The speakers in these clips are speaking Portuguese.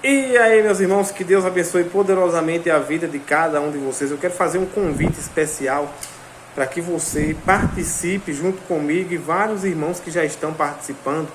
E aí, meus irmãos, que Deus abençoe poderosamente a vida de cada um de vocês. Eu quero fazer um convite especial para que você participe junto comigo e vários irmãos que já estão participando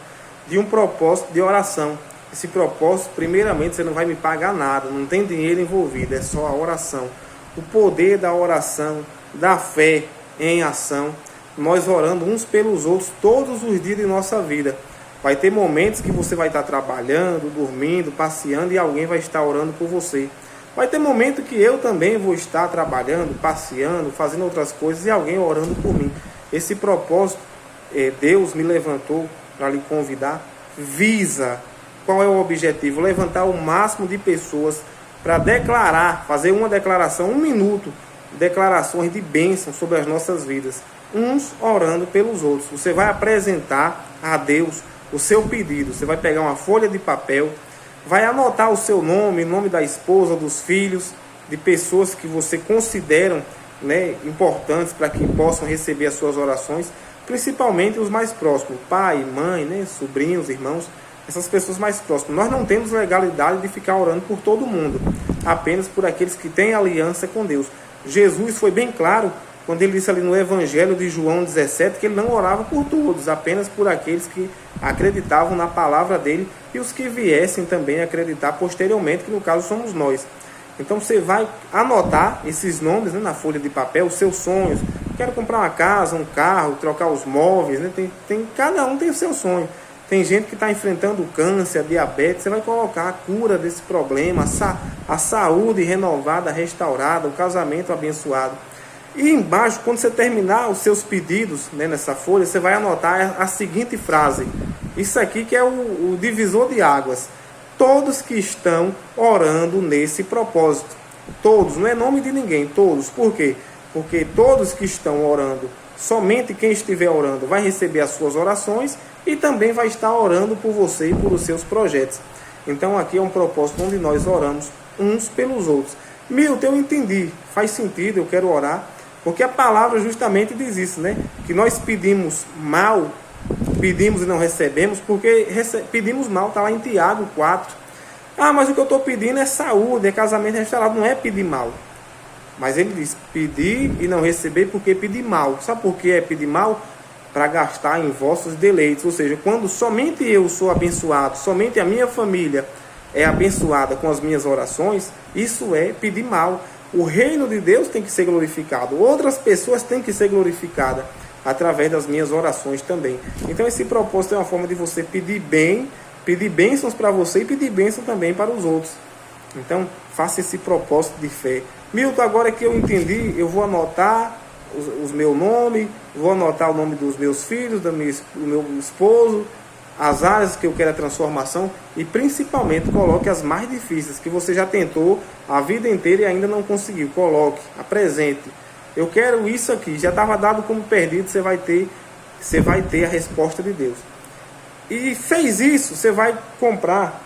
de um propósito de oração. Esse propósito, primeiramente, você não vai me pagar nada, não tem dinheiro envolvido, é só a oração. O poder da oração, da fé em ação, nós orando uns pelos outros todos os dias de nossa vida. Vai ter momentos que você vai estar trabalhando, dormindo, passeando e alguém vai estar orando por você. Vai ter momento que eu também vou estar trabalhando, passeando, fazendo outras coisas e alguém orando por mim. Esse propósito, Deus me levantou para lhe convidar, visa. Qual é o objetivo? Levantar o máximo de pessoas para declarar, fazer uma declaração, 1 minuto, declarações de bênção sobre as nossas vidas. Uns orando pelos outros. Você vai apresentar a Deus o seu pedido. Você vai pegar uma folha de papel, vai anotar o seu nome, o nome da esposa, dos filhos, de pessoas que você consideram, importantes para que possam receber as suas orações, principalmente os mais próximos, pai, mãe, sobrinhos, irmãos, essas pessoas mais próximas. Nós não temos legalidade de ficar orando por todo mundo, apenas por aqueles que têm aliança com Deus. Jesus foi bem claro quando ele disse ali no Evangelho de João 17, que ele não orava por todos, apenas por aqueles que acreditavam na palavra dele e os que viessem também acreditar posteriormente, que no caso somos nós. Então você vai anotar esses nomes na folha de papel, os seus sonhos. Quero comprar uma casa, um carro, trocar os móveis, cada um tem o seu sonho. Tem gente que está enfrentando o câncer, a diabetes, você vai colocar a cura desse problema, a saúde renovada, restaurada, o casamento abençoado. E embaixo, quando você terminar os seus pedidos nessa folha, você vai anotar a seguinte frase. Isso aqui que é o divisor de águas. Todos que estão orando nesse propósito. Todos, não é nome de ninguém, todos. Por quê? Porque todos que estão orando, somente quem estiver orando vai receber as suas orações e também vai estar orando por você e por os seus projetos. Então aqui é um propósito onde nós oramos uns pelos outros. Milton, eu entendi, faz sentido, eu quero orar. Porque a palavra justamente diz isso, que nós pedimos mal, pedimos e não recebemos, porque pedimos mal, está lá em Tiago 4. Ah, mas o que eu estou pedindo é saúde, é casamento restaurado, não é pedir mal. Mas ele diz, pedir e não receber porque pedir mal. Sabe por que é pedir mal? Para gastar em vossos deleites. Ou seja, quando somente eu sou abençoado, somente a minha família é abençoada com as minhas orações, isso é pedir mal. O reino de Deus tem que ser glorificado. Outras pessoas têm que ser glorificadas através das minhas orações também. Então esse propósito é uma forma de você pedir bem, pedir bênçãos para você e pedir bênção também para os outros. Então faça esse propósito de fé. Milton, agora que eu entendi, eu vou anotar os meu nome, vou anotar o nome dos meus filhos, do meu esposo, as áreas que eu quero a transformação e principalmente coloque as mais difíceis que você já tentou a vida inteira e ainda não conseguiu. Coloque, apresente. Eu quero isso aqui, já estava dado como perdido, você vai ter a resposta de Deus. E fez isso, você vai comprar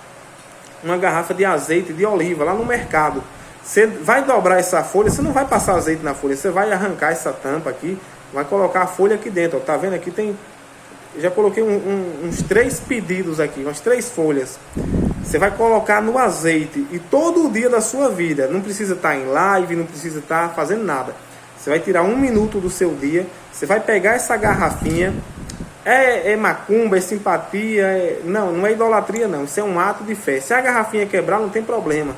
uma garrafa de azeite de oliva lá no mercado. Você vai dobrar essa folha, você não vai passar azeite na folha, você vai arrancar essa tampa aqui, vai colocar a folha aqui dentro. Tá vendo aqui tem... Já coloquei uns 3 pedidos aqui, umas 3 folhas. Você vai colocar no azeite e todo dia da sua vida. Não precisa estar em live, não precisa estar fazendo nada. Você vai tirar 1 minuto do seu dia. Você vai pegar essa garrafinha. É macumba, é simpatia. Não é idolatria não. Isso é um ato de fé. Se a garrafinha quebrar, não tem problema.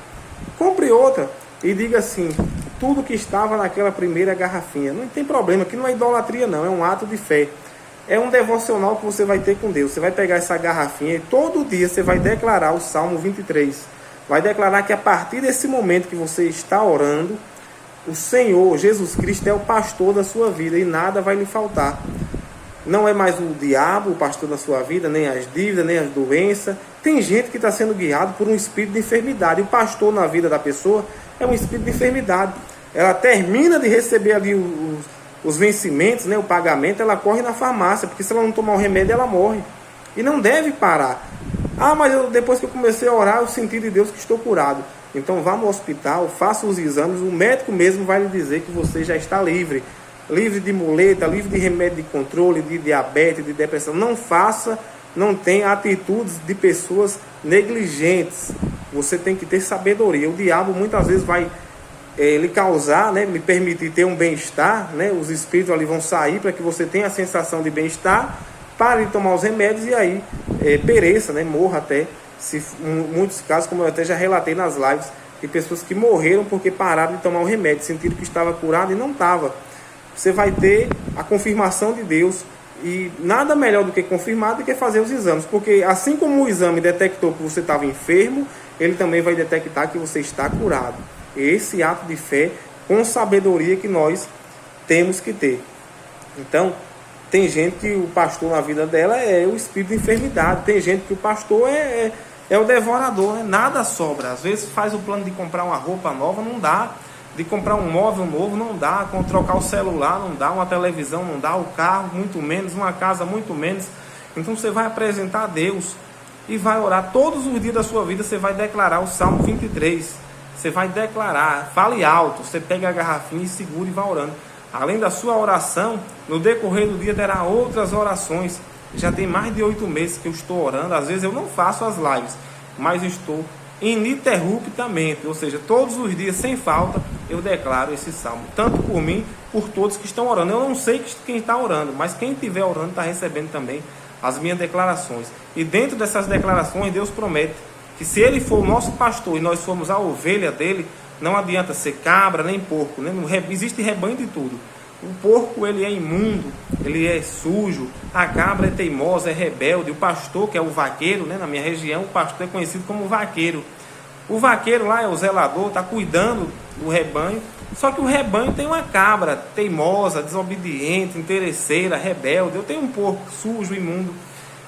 Compre outra e diga assim: tudo que estava naquela primeira garrafinha. Não tem problema, que não é idolatria não. É um ato de fé. É um devocional que você vai ter com Deus. Você vai pegar essa garrafinha e todo dia você vai declarar o Salmo 23. Vai declarar que a partir desse momento que você está orando, o Senhor, Jesus Cristo, é o pastor da sua vida e nada vai lhe faltar. Não é mais o diabo o pastor da sua vida, nem as dívidas, nem as doenças. Tem gente que está sendo guiado por um espírito de enfermidade. E o pastor na vida da pessoa é um espírito de enfermidade. Ela termina de receber ali os vencimentos, o pagamento, ela corre na farmácia, porque se ela não tomar o remédio, ela morre. E não deve parar. Ah, mas depois que eu comecei a orar, eu senti de Deus que estou curado. Então vá no hospital, faça os exames, o médico mesmo vai lhe dizer que você já está livre. Livre de muleta, livre de remédio de controle, de diabetes, de depressão. Não faça, não tenha atitudes de pessoas negligentes. você tem que ter sabedoria. O diabo muitas vezes vai lhe causar, né, lhe permitir ter um bem-estar, né, os espíritos ali vão sair para que você tenha a sensação de bem-estar, pare de tomar os remédios e aí pereça, né, morra até. Em muitos casos, como eu até já relatei nas lives, de pessoas que morreram porque pararam de tomar o remédio, sentiram que estava curado e não estava. Você vai ter a confirmação de Deus, e nada melhor do que confirmar do que fazer os exames, porque assim como o exame detectou que você estava enfermo, ele também vai detectar que você está curado. Esse ato de fé com sabedoria que nós temos que ter. Então, tem gente que o pastor na vida dela é o espírito de enfermidade, tem gente que o pastor é o devorador, né? Nada sobra. Às vezes faz o plano de comprar uma roupa nova, não dá. De comprar um móvel novo, não dá. Com trocar o celular, não dá. Uma televisão, não dá. O carro, muito menos. Uma casa, muito menos. Então você vai apresentar a Deus e vai orar. Todos os dias da sua vida você vai declarar o Salmo 23. Você vai declarar, fale alto. Você pega a garrafinha e segura e vai orando. Além da sua oração, no decorrer do dia terá outras orações. Já tem mais de 8 meses que eu estou orando. Às vezes eu não faço as lives, mas estou ininterruptamente, ou seja, todos os dias, sem falta, eu declaro esse salmo, tanto por mim, por todos que estão orando. Eu não sei quem está orando, mas quem estiver orando está recebendo também as minhas declarações. E dentro dessas declarações, Deus promete que se Ele for o nosso pastor e nós formos a ovelha dele, não adianta ser cabra nem porco, né? Existe rebanho de tudo. O porco, ele é imundo, ele é sujo, a cabra é teimosa, é rebelde. O pastor, que é o vaqueiro, né? Na minha região, o pastor é conhecido como vaqueiro. O vaqueiro lá é o zelador, está cuidando do rebanho. Só que o rebanho tem uma cabra teimosa, desobediente, interesseira, rebelde. Eu tenho um porco sujo, imundo.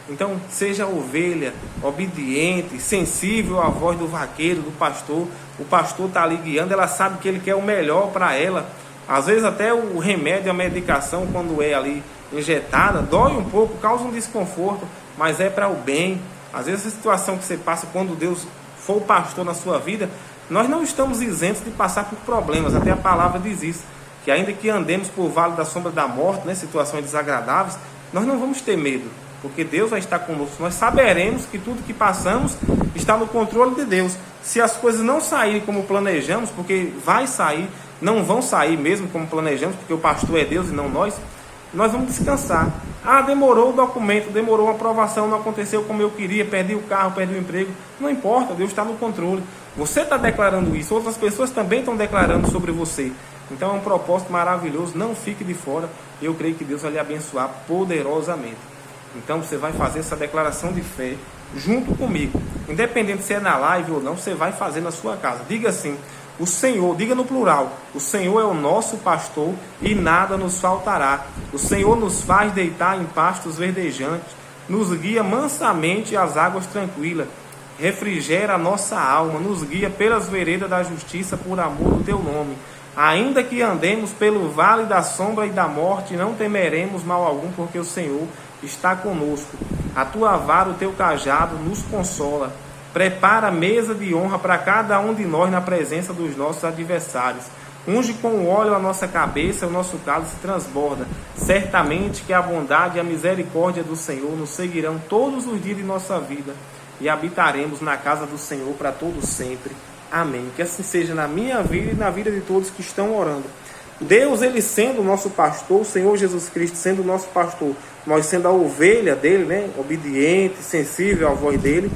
Então, seja ovelha, obediente, sensível à voz do vaqueiro, do pastor. O pastor está ali guiando, ela sabe que ele quer o melhor para ela. Às vezes até o remédio, a medicação, quando é ali injetada, dói um pouco, causa um desconforto, mas é para o bem. Às vezes a situação que você passa quando Deus for o pastor na sua vida, nós não estamos isentos de passar por problemas. Até a palavra diz isso, que ainda que andemos por vale da sombra da morte, né, situações desagradáveis, nós não vamos ter medo, porque Deus vai estar conosco. Nós saberemos que tudo que passamos está no controle de Deus. Se as coisas não saírem como planejamos, porque vai sair, não vão sair mesmo como planejamos, porque o pastor é Deus e não nós vamos descansar. Ah, demorou o documento, demorou a aprovação, não aconteceu como eu queria, perdi o carro, perdi o emprego. Não importa, Deus está no controle. Você está declarando isso, outras pessoas também estão declarando sobre você. Então é um propósito maravilhoso, não fique de fora. Eu creio que Deus vai lhe abençoar poderosamente. Então você vai fazer essa declaração de fé junto comigo. Independente se é na live ou não, você vai fazer na sua casa. Diga assim: o Senhor, diga no plural, o Senhor é o nosso pastor e nada nos faltará. O Senhor nos faz deitar em pastos verdejantes, nos guia mansamente às águas tranquilas, refrigera a nossa alma, nos guia pelas veredas da justiça por amor do teu nome. Ainda que andemos pelo vale da sombra e da morte, não temeremos mal algum, porque o Senhor está conosco. A tua vara, o teu cajado nos consola. Prepara mesa de honra para cada um de nós na presença dos nossos adversários. Unge com óleo a nossa cabeça, o nosso cálice transborda. Certamente que a bondade e a misericórdia do Senhor nos seguirão todos os dias de nossa vida e habitaremos na casa do Senhor para todo sempre. Amém. Que assim seja na minha vida e na vida de todos que estão orando. Deus, Ele sendo o nosso pastor, o Senhor Jesus Cristo sendo o nosso pastor, nós sendo a ovelha dele, né? Obediente, sensível à voz dele,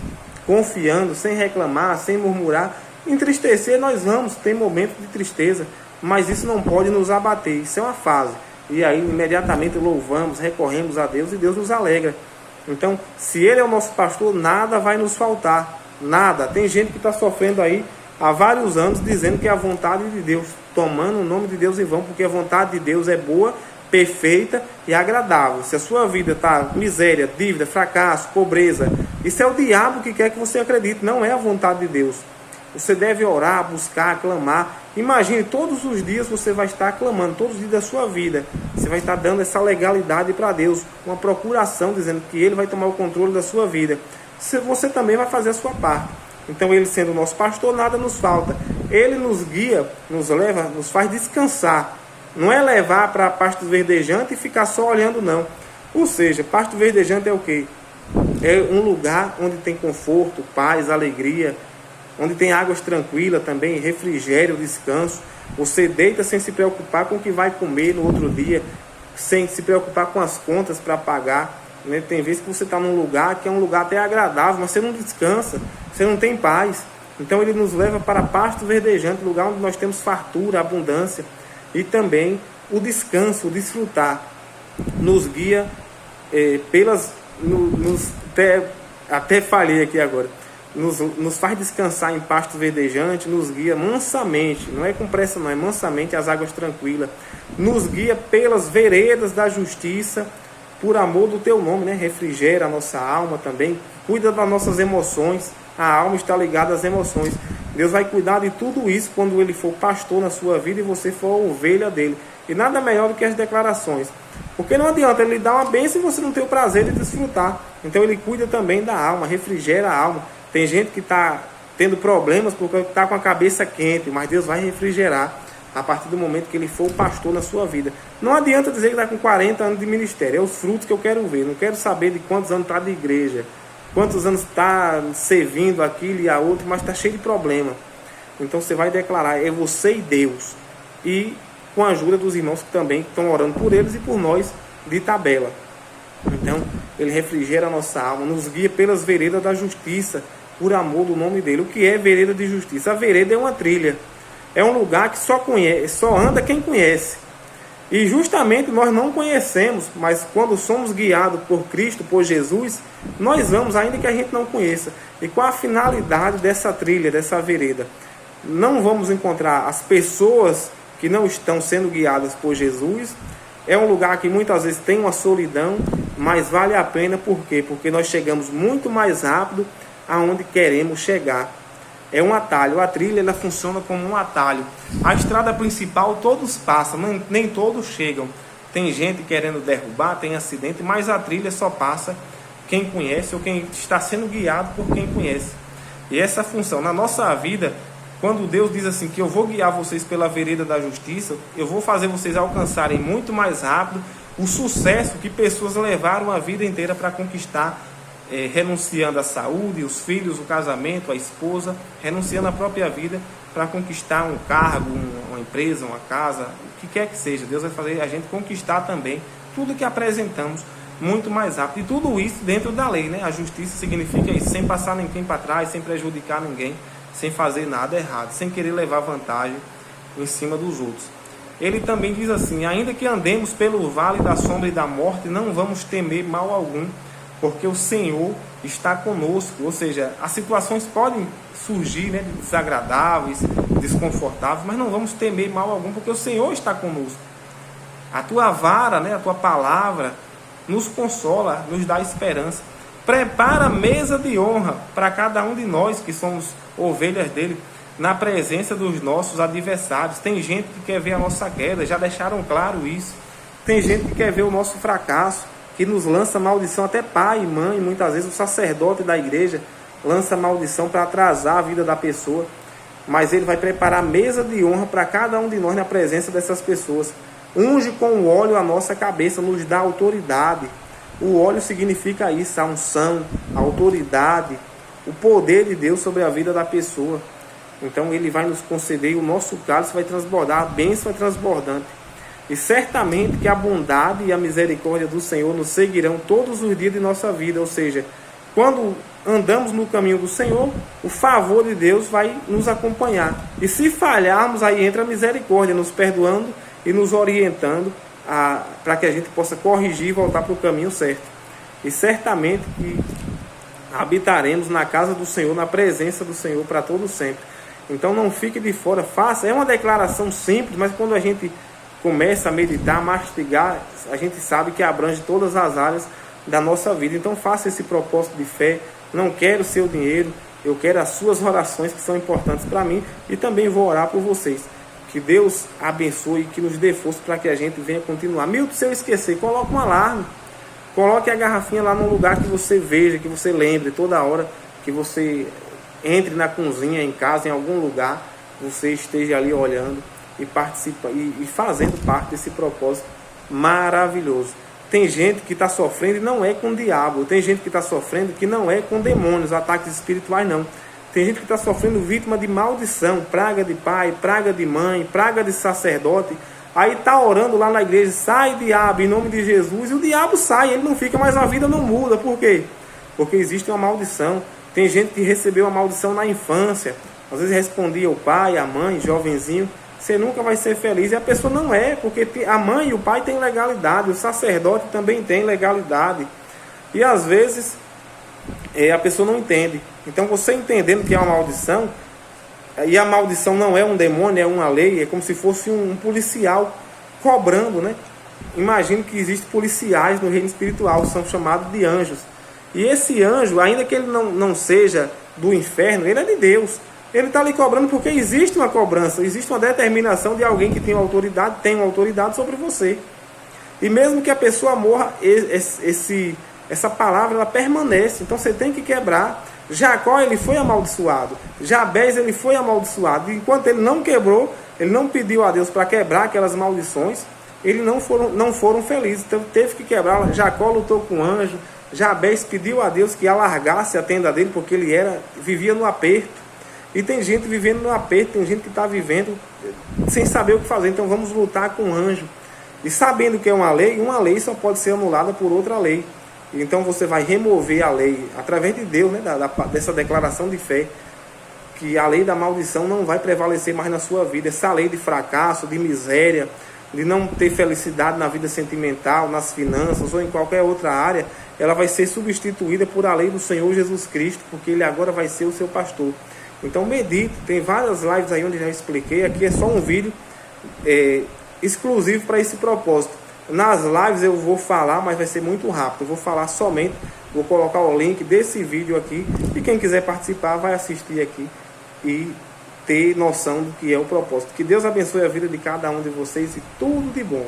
confiando, sem reclamar, sem murmurar. Entristecer nós vamos, tem momentos de tristeza, mas isso não pode nos abater, isso é uma fase. E aí imediatamente louvamos, recorremos a Deus e Deus nos alegra. Então, se Ele é o nosso pastor, nada vai nos faltar, nada. Tem gente que está sofrendo aí há vários anos dizendo que é a vontade de Deus, tomando o nome de Deus em vão, porque a vontade de Deus é boa, perfeita e agradável. Se a sua vida está miséria, dívida, fracasso, pobreza, isso é o diabo que quer que você acredite, não é a vontade de Deus. Você deve orar, buscar, clamar. Imagine, todos os dias você vai estar clamando, todos os dias da sua vida. Você vai estar dando essa legalidade para Deus, uma procuração, dizendo que Ele vai tomar o controle da sua vida. Você também vai fazer a sua parte. Então, Ele sendo o nosso pastor, nada nos falta. Ele nos guia, nos leva, nos faz descansar. Não é levar para pasto verdejante e ficar só olhando, não. Ou seja, pasto verdejante é o quê? É um lugar onde tem conforto, paz, alegria, onde tem águas tranquilas também, refrigério, descanso. Você deita sem se preocupar com o que vai comer no outro dia, sem se preocupar com as contas para pagar, né? Tem vezes que você está num lugar que é um lugar até agradável, mas você não descansa, você não tem paz. Então ele nos leva para pasto verdejante, lugar onde nós temos fartura, abundância, e também o descanso, o desfrutar. Nos guia até falhei aqui agora. Nos faz descansar em pasto verdejante, nos guia mansamente, não é com pressa não, é mansamente as águas tranquilas, nos guia pelas veredas da justiça, por amor do teu nome, né? Refrigera a nossa alma também, cuida das nossas emoções, a alma está ligada às emoções. Deus vai cuidar de tudo isso quando Ele for pastor na sua vida e você for a ovelha dele. E nada melhor do que as declarações, porque não adianta Ele dar uma bênção e você não ter o prazer de desfrutar. Então Ele cuida também da alma, refrigera a alma. Tem gente que está tendo problemas porque está com a cabeça quente, mas Deus vai refrigerar a partir do momento que Ele for o pastor na sua vida. Não adianta dizer que está com 40 anos de ministério, é os frutos que eu quero ver. Não quero saber de quantos anos está de igreja, quantos anos está servindo aquilo e a outro, mas está cheio de problema. Então você vai declarar, é você e Deus. E com a ajuda dos irmãos que também estão orando por eles e por nós de tabela. Então Ele refrigera a nossa alma, nos guia pelas veredas da justiça, por amor do nome dele. O que é vereda de justiça? A vereda é uma trilha, é um lugar que só anda quem conhece. E justamente nós não conhecemos, mas quando somos guiados por Cristo, por Jesus, nós vamos ainda que a gente não conheça. E qual a finalidade dessa trilha, dessa vereda? Não vamos encontrar as pessoas que não estão sendo guiadas por Jesus. É um lugar que muitas vezes tem uma solidão, mas vale a pena. Por quê? Porque nós chegamos muito mais rápido aonde queremos chegar. É um atalho, a trilha ela funciona como um atalho. A estrada principal todos passam, nem todos chegam. Tem gente querendo derrubar, tem acidente, mas a trilha só passa quem conhece ou quem está sendo guiado por quem conhece. E essa função na nossa vida, quando Deus diz assim que eu vou guiar vocês pela vereda da justiça, eu vou fazer vocês alcançarem muito mais rápido o sucesso que pessoas levaram a vida inteira para conquistar, renunciando à saúde, os filhos, o casamento, a esposa, renunciando à própria vida para conquistar um cargo, uma empresa, uma casa, o que quer que seja. Deus vai fazer a gente conquistar também tudo que apresentamos muito mais rápido. E tudo isso dentro da lei, né? A justiça significa isso, sem passar ninguém para trás, sem prejudicar ninguém, sem fazer nada errado, sem querer levar vantagem em cima dos outros. Ele também diz assim: ainda que andemos pelo vale da sombra e da morte, não vamos temer mal algum, porque o Senhor está conosco. Ou seja, as situações podem surgir, né, desagradáveis, desconfortáveis, mas não vamos temer mal algum, porque o Senhor está conosco. A tua vara, né, a tua palavra nos consola, nos dá esperança. Prepara mesa de honra para cada um de nós que somos ovelhas dele, na presença dos nossos adversários. Tem gente que quer ver a nossa queda, já deixaram claro isso. Tem gente que quer ver o nosso fracasso, que nos lança maldição, até pai e mãe, muitas vezes o sacerdote da igreja lança maldição para atrasar a vida da pessoa, mas ele vai preparar mesa de honra para cada um de nós na presença dessas pessoas. Unge com o óleo a nossa cabeça, nos dá autoridade. O óleo significa isso, a unção, a autoridade, o poder de Deus sobre a vida da pessoa. Então ele vai nos conceder, e o nosso cálice vai transbordar, a bênção é transbordante. E certamente que a bondade e a misericórdia do Senhor nos seguirão todos os dias de nossa vida. Ou seja, quando andamos no caminho do Senhor, o favor de Deus vai nos acompanhar. E se falharmos, aí entra a misericórdia, nos perdoando e nos orientando para que a gente possa corrigir e voltar para o caminho certo. E certamente que habitaremos na casa do Senhor, na presença do Senhor para todo sempre. Então não fique de fora, faça. É uma declaração simples, mas quando a gente começa a meditar, a mastigar, a gente sabe que abrange todas as áreas da nossa vida. Então faça esse propósito de fé. Não quero seu dinheiro, eu quero as suas orações, que são importantes para mim, e também vou orar por vocês. Que Deus abençoe e que nos dê força para que a gente venha continuar. Milton, se eu esquecer, coloque um alarme. Coloque a garrafinha lá no lugar que você veja, que você lembre toda hora que você entre na cozinha, em casa, em algum lugar, você esteja ali olhando e participa e fazendo parte desse propósito maravilhoso. Tem gente que está sofrendo e não é com o diabo. Tem gente que está sofrendo que não é com demônios, ataques espirituais, não. Tem gente que está sofrendo vítima de maldição, praga de pai, praga de mãe, praga de sacerdote. Aí está orando lá na igreja, sai diabo em nome de Jesus, e o diabo sai, ele não fica, mas a vida não muda. Por quê? Porque existe uma maldição. Tem gente que recebeu a maldição na infância, às vezes respondia o pai, a mãe, jovenzinho, você nunca vai ser feliz. E a pessoa não é, porque a mãe e o pai têm legalidade, o sacerdote também tem legalidade. E às vezes a pessoa não entende. Então você entendendo que é uma maldição, e a maldição não é um demônio, é uma lei, é como se fosse um policial cobrando, né? Imagine que existem policiais no reino espiritual, são chamados de anjos. E esse anjo, ainda que ele não seja do inferno, ele é de Deus. Ele está ali cobrando porque existe uma cobrança, existe uma determinação de alguém que tem uma autoridade sobre você. E mesmo que a pessoa morra, essa palavra ela permanece. Então você tem que quebrar. Jacó ele foi amaldiçoado, Jabez ele foi amaldiçoado. Enquanto ele não quebrou, ele não pediu a Deus para quebrar aquelas maldições, eles não foram felizes. Então teve que quebrar. Jacó lutou com o anjo, Jabez pediu a Deus que alargasse a tenda dele, porque ele vivia no aperto. E tem gente vivendo no aperto, tem gente que está vivendo sem saber o que fazer. Então vamos lutar com o anjo. E sabendo que é uma lei só pode ser anulada por outra lei. Então você vai remover a lei através de Deus, né, dessa declaração de fé, que a lei da maldição não vai prevalecer mais na sua vida. Essa lei de fracasso, de miséria, de não ter felicidade na vida sentimental, nas finanças ou em qualquer outra área, ela vai ser substituída por a lei do Senhor Jesus Cristo, porque Ele agora vai ser o seu pastor. Então medite, tem várias lives aí onde já expliquei. Aqui é só um vídeo exclusivo para esse propósito. Nas lives eu vou falar, mas vai ser muito rápido. Eu vou falar somente, vou colocar o link desse vídeo aqui, e quem quiser participar vai assistir aqui e ter noção do que é o propósito. Que Deus abençoe a vida de cada um de vocês e tudo de bom.